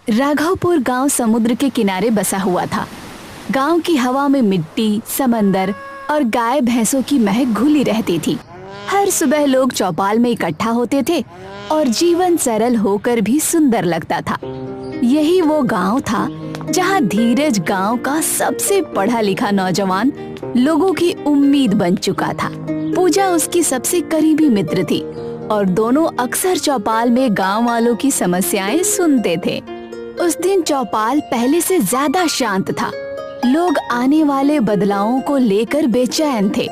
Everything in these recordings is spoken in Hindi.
राघवपुर गांव समुद्र के किनारे बसा हुआ था। गांव की हवा में मिट्टी, समंदर और गाय भैंसों की महक घुली रहती थी। हर सुबह लोग चौपाल में इकट्ठा होते थे और जीवन सरल होकर भी सुंदर लगता था। यही वो गांव था जहां धीरज गांव का सबसे पढ़ा लिखा नौजवान लोगों की उम्मीद बन चुका था। पूजा उसकी सबसे करीबी मित्र थी और दोनों अक्सर चौपाल में गांव वालों की समस्याएं सुनते थे। उस दिन चौपाल पहले से ज्यादा शांत था। लोग आने वाले बदलावों को लेकर बेचैन थे।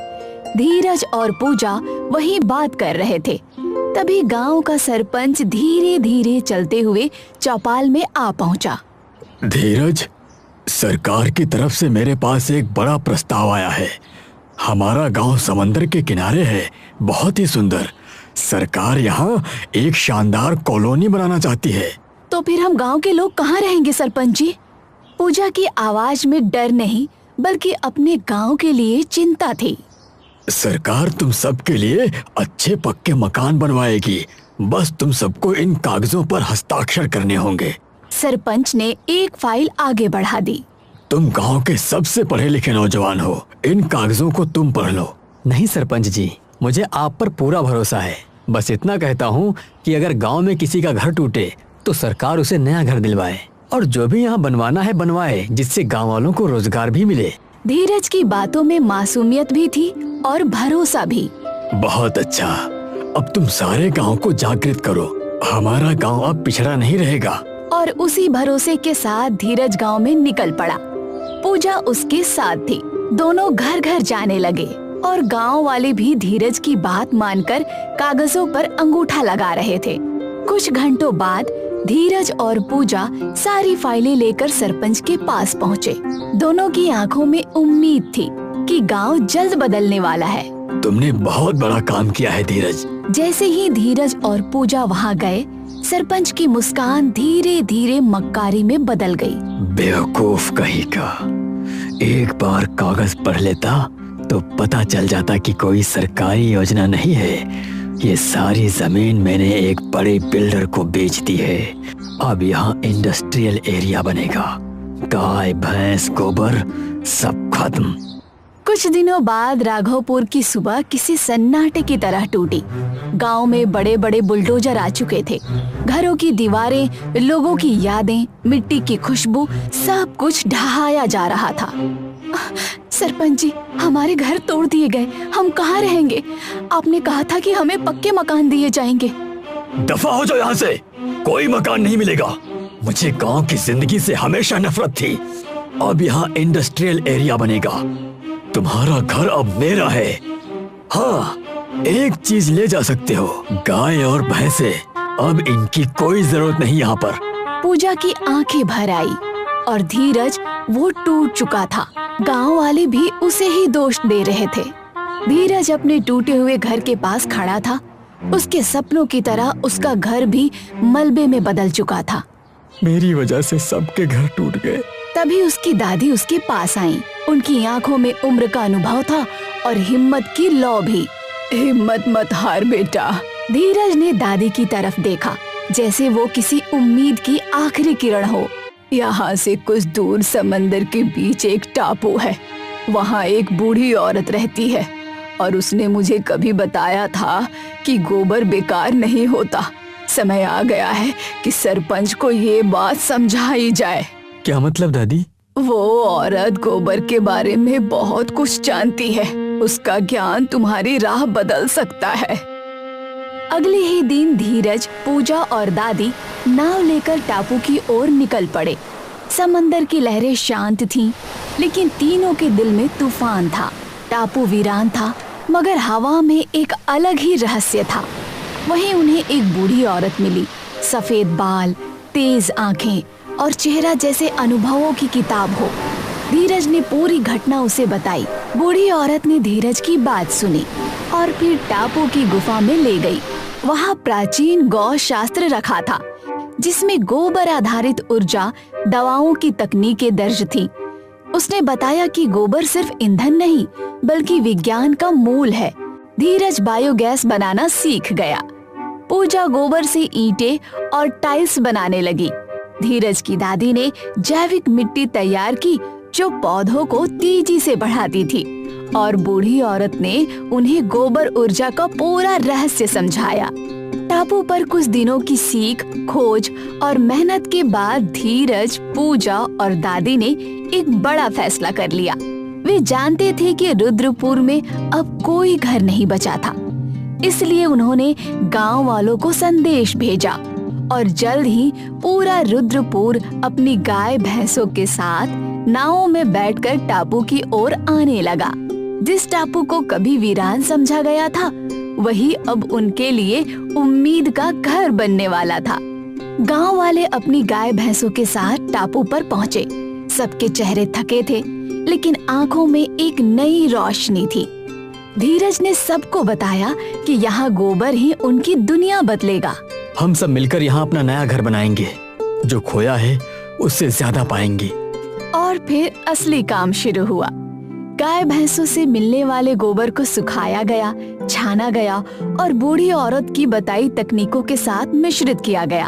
धीरज और पूजा वही बात कर रहे थे। तभी गांव का सरपंच धीरे धीरे चलते हुए चौपाल में आ पहुंचा। धीरज, सरकार की तरफ से मेरे पास एक बड़ा प्रस्ताव आया है। हमारा गांव समंदर के किनारे है, बहुत ही सुंदर। सरकार यहाँ एक शानदार कॉलोनी बनाना चाहती है। तो फिर हम गांव के लोग कहाँ रहेंगे सरपंच जी? पूजा की आवाज में डर नहीं बल्कि अपने गांव के लिए चिंता थी। सरकार तुम सबके लिए अच्छे पक्के मकान बनवाएगी, बस तुम सबको इन कागजों पर हस्ताक्षर करने होंगे। सरपंच ने एक फाइल आगे बढ़ा दी। तुम गांव के सबसे पढ़े लिखे नौजवान हो, इन कागजों को तुम पढ़ लो। नहीं सरपंच जी, मुझे आप पर पूरा भरोसा है। बस इतना कहता हूँ कि अगर गांव में किसी का घर टूटे तो सरकार उसे नया घर दिलवाए और जो भी यहाँ बनवाना है बनवाए, जिससे गांव वालों को रोजगार भी मिले। धीरज की बातों में मासूमियत भी थी और भरोसा भी। बहुत अच्छा, अब तुम सारे गांव को जागृत करो। हमारा गांव अब पिछड़ा नहीं रहेगा। और उसी भरोसे के साथ धीरज गांव में निकल पड़ा। पूजा उसके साथ थी। दोनों घर घर जाने लगे और गांव वाले भी धीरज की बात मानकर कागजों पर अंगूठा लगा रहे थे। कुछ घंटों बाद धीरज और पूजा सारी फाइलें लेकर सरपंच के पास पहुँचे। दोनों की आंखों में उम्मीद थी कि गांव जल्द बदलने वाला है। तुमने बहुत बड़ा काम किया है धीरज। जैसे ही धीरज और पूजा वहां गए, सरपंच की मुस्कान धीरे धीरे मक्कारी में बदल गई। बेवकूफ कहीं का, एक बार कागज पढ़ लेता तो पता चल जाता कि कोई सरकारी योजना नहीं है। ये सारी जमीन मैंने एक बड़े बिल्डर को बेच दी है। अब यहाँ इंडस्ट्रियल एरिया बनेगा। गाय भैंस गोबर सब खत्म। कुछ दिनों बाद राघवपुर की सुबह किसी सन्नाटे की तरह टूटी। गांव में बड़े बड़े बुलडोजर आ चुके थे। घरों की दीवारें, लोगों की यादें, मिट्टी की खुशबू, सब कुछ ढहाया जा रहा था। सरपंच जी, हमारे घर तोड़ दिए गए, हम कहाँ रहेंगे? आपने कहा था कि हमें पक्के मकान दिए जाएंगे। दफा हो जाओ यहाँ से, कोई मकान नहीं मिलेगा। मुझे गांव की जिंदगी से हमेशा नफरत थी। अब यहाँ इंडस्ट्रियल एरिया बनेगा। तुम्हारा घर अब मेरा है। हाँ, एक चीज ले जा सकते हो, गाय और भैंसे। अब इनकी कोई जरूरत नहीं यहाँ पर। पूजा की आंखें भर आई और धीरज वो टूट चुका था। गांव वाले भी उसे ही दोष दे रहे थे। धीरज अपने टूटे हुए घर के पास खड़ा था। उसके सपनों की तरह उसका घर भी मलबे में बदल चुका था। मेरी वजह से सबके घर टूट गए। तभी उसकी दादी उसके पास आई। उनकी आंखों में उम्र का अनुभव था और हिम्मत की लौ भी। हिम्मत मत हार बेटा। धीरज ने दादी की तरफ देखा, जैसे वो किसी उम्मीद की आखिरी किरण हो। यहाँ से कुछ दूर समंदर के बीच एक टापू है। वहाँ एक बूढ़ी औरत रहती है और उसने मुझे कभी बताया था कि गोबर बेकार नहीं होता। समय आ गया है कि सरपंच को ये बात समझाई जाए। क्या मतलब दादी? वो औरत गोबर के बारे में बहुत कुछ जानती है। उसका ज्ञान तुम्हारी राह बदल सकता है। अगले ही दिन धीरज, पूजा और दादी नाव लेकर टापू की ओर निकल पड़े। समंदर की लहरें शांत थीं, लेकिन तीनों के दिल में तूफान था। टापू वीरान था, मगर हवा में एक अलग ही रहस्य था। वहीं उन्हें एक बूढ़ी औरत मिली। सफेद बाल, तेज आंखें और चेहरा जैसे अनुभवों की किताब हो। धीरज ने पूरी घटना उसे बताई। बूढ़ी औरत ने धीरज की बात सुनी और फिर टापू की गुफा में ले गई। वहाँ प्राचीन गौ शास्त्र रखा था, जिसमें गोबर आधारित ऊर्जा, दवाओं की तकनीकें दर्ज थी। उसने बताया कि गोबर सिर्फ ईंधन नहीं बल्कि विज्ञान का मूल है। धीरज बायोगैस बनाना सीख गया। पूजा गोबर से ईंटें और टाइल्स बनाने लगी। धीरज की दादी ने जैविक मिट्टी तैयार की जो पौधों को तेजी से बढ़ाती थी, और बूढ़ी औरत ने उन्हें गोबर ऊर्जा का पूरा रहस्य समझाया। टापू पर कुछ दिनों की सीख, खोज और मेहनत के बाद धीरज, पूजा और दादी ने एक बड़ा फैसला कर लिया। वे जानते थे कि रुद्रपुर में अब कोई घर नहीं बचा था, इसलिए उन्होंने गांव वालों को संदेश भेजा और जल्द ही पूरा रुद्रपुर अपनी गाय भैंसों के साथ नावों में बैठकर टापू की ओर आने लगा। जिस टापू को कभी वीरान समझा गया था, वही अब उनके लिए उम्मीद का घर बनने वाला था। गांव वाले अपनी गाय भैंसों के साथ टापू पर पहुँचे। सबके चेहरे थके थे, लेकिन आंखों में एक नई रोशनी थी। धीरज ने सबको बताया कि यहाँ गोबर ही उनकी दुनिया बदलेगा। हम सब मिलकर यहाँ अपना नया घर बनाएंगे, जो खोया है उससे ज्यादा पाएंगे। और फिर असली काम शुरू हुआ। गाय भैंसों से मिलने वाले गोबर को सुखाया गया, छाना गया और बूढ़ी औरत की बताई तकनीकों के साथ मिश्रित किया गया।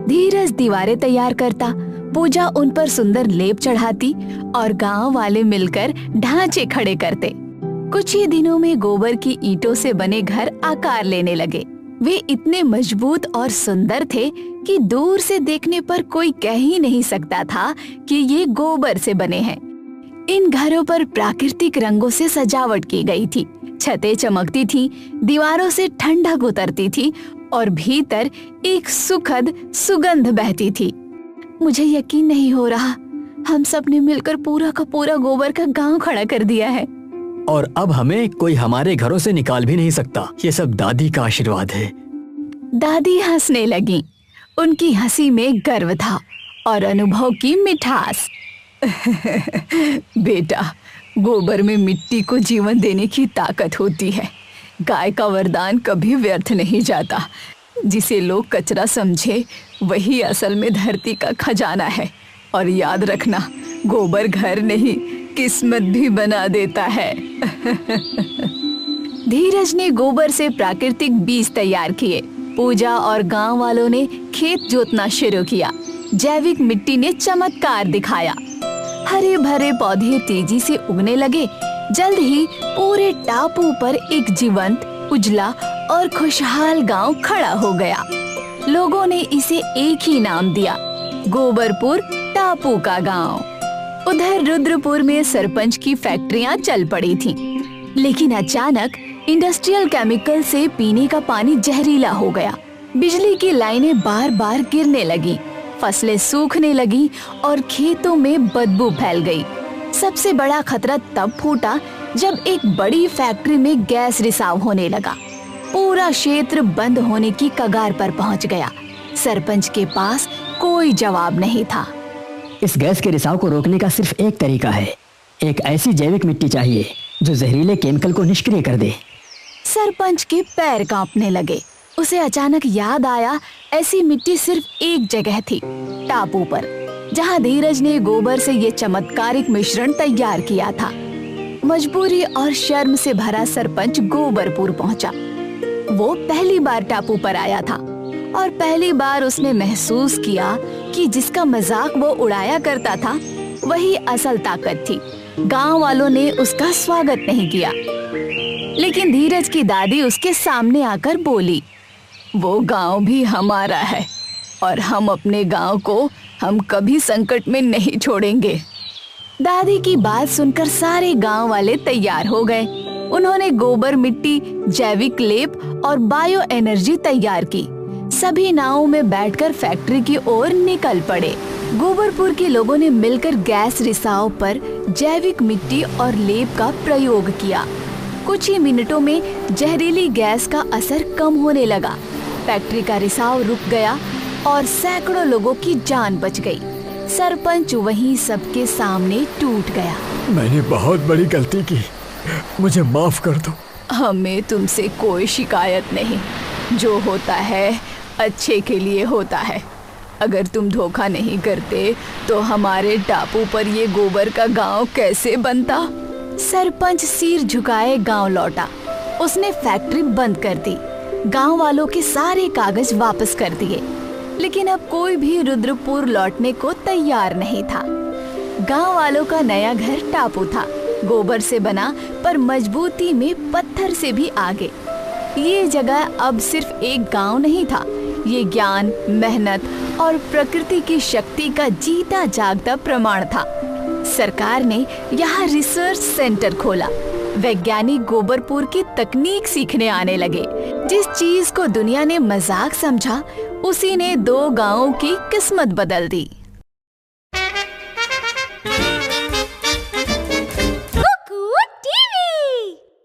धीरज दीवारें तैयार करता, पूजा उन पर सुंदर लेप चढ़ाती और गांव वाले मिलकर ढांचे खड़े करते। कुछ ही दिनों में गोबर की ईंटों से बने घर आकार लेने लगे। वे इतने मजबूत और सुंदर थे कि दूर से देखने पर कोई कह ही नहीं सकता था कि ये गोबर से बने हैं। इन घरों पर प्राकृतिक रंगों से सजावट की गई थी। छतें चमकती थीं, दीवारों से ठंडक उतरती थी और भीतर एक सुखद सुगंध बहती थी। मुझे यकीन नहीं हो रहा, हम सब ने मिलकर पूरा का पूरा गोबर का गांव खड़ा कर दिया है। और अब हमें कोई हमारे घरों से निकाल भी नहीं सकता। ये सब दादी का आशीर्वाद है। दादी हंसने लगी। उनकी हंसी में गर्व था और अनुभव की मिठास। बेटा, गोबर में मिट्टी को जीवन देने की ताकत होती है। गाय का वरदान कभी व्यर्थ नहीं जाता। जिसे लोग कचरा समझे, वही असल में धरती का खजाना है। और याद रखना, गोबर घर नहीं, किस्मत भी बना देता है। धीरज ने गोबर से प्राकृतिक बीज तैयार किए। पूजा और गांव वालों ने खेत जोतना शुरू किया। जैविक मिट्टी ने चमत्कार दिखाया। हरे भरे पौधे तेजी से उगने लगे। जल्द ही पूरे टापू पर एक जीवंत, उजला और खुशहाल गांव खड़ा हो गया। लोगों ने इसे एक ही नाम दिया, गोबरपुर टापू का गांव। उधर रुद्रपुर में सरपंच की फैक्ट्रियां चल पड़ी थीं, लेकिन अचानक इंडस्ट्रियल केमिकल से पीने का पानी जहरीला हो गया। बिजली की लाइनें बार बार गिरने लगी, फसलें सूखने लगी और खेतों में बदबू फैल गई। सबसे बड़ा खतरा तब फूटा जब एक बड़ी फैक्ट्री में गैस रिसाव होने लगा। पूरा क्षेत्र बंद होने की कगार पर पहुंच गया। सरपंच के पास कोई जवाब नहीं था। इस गैस के रिसाव को रोकने का सिर्फ एक तरीका है। एक ऐसी जैविक मिट्टी चाहिए जो जहरीले केमिकल को निष्क्रिय कर दे। सरपंच के पैर कांपने लगे। उसे अचानक याद आया, ऐसी मिट्टी सिर्फ एक जगह थी, टापू पर, जहां धीरज ने गोबर से ये चमत्कारिक मिश्रण तैयार किया था। मजबूरी और शर्म से भरा सरपंच गोबरपुर पहुंचा। वो पहली बार टापू पर आया था और पहली बार उसने महसूस किया कि जिसका मजाक वो उड़ाया करता था, वही असल ताकत थी। गांव वालों ने उसका स्वागत नहीं किया, लेकिन धीरज की दादी उसके सामने आकर बोली, वो गांव भी हमारा है और हम अपने गांव को हम कभी संकट में नहीं छोड़ेंगे। दादी की बात सुनकर सारे गांव वाले तैयार हो गए। उन्होंने गोबर मिट्टी, जैविक लेप और बायो एनर्जी तैयार की। सभी नावों में बैठकर फैक्ट्री की ओर निकल पड़े। गोबरपुर के लोगों ने मिलकर गैस रिसाव पर जैविक मिट्टी और लेप का प्रयोग किया। कुछ ही मिनटों में जहरीली गैस का असर कम होने लगा। फैक्ट्री का रिसाव रुक गया और सैकड़ों लोगों की जान बच गई। सरपंच वहीं सबके सामने टूट गया। मैंने बहुत बड़ी गलती की, मुझे माफ कर दो। हमें तुमसे कोई शिकायत नहीं। जो होता है अच्छे के लिए होता है। अगर तुम धोखा नहीं करते तो हमारे टापू पर ये गोबर का गांव कैसे बनता? सरपंच सिर झुकाए गांव लौटा। उसने फैक्ट्री बंद कर दी। गांव वालों के सारे कागज वापस कर दिए। लेकिन अब कोई भी रुद्रपुर लौटने को तैयार नहीं था। गांव वालों का नया घर टापू था, गोबर से बना पर मजबूती में पत्थर से भी आगे। ये जगह अब सिर्फ एक गांव नहीं था, ये ज्ञान, मेहनत और प्रकृति की शक्ति का जीता जागता प्रमाण था। सरकार ने यहाँ रिसर्च सेंटर खोला। वैज्ञानिक गोबरपुर की तकनीक सीखने आने लगे। जिस चीज को दुनिया ने मजाक समझा, उसी ने 2 गांवों की किस्मत बदल दी।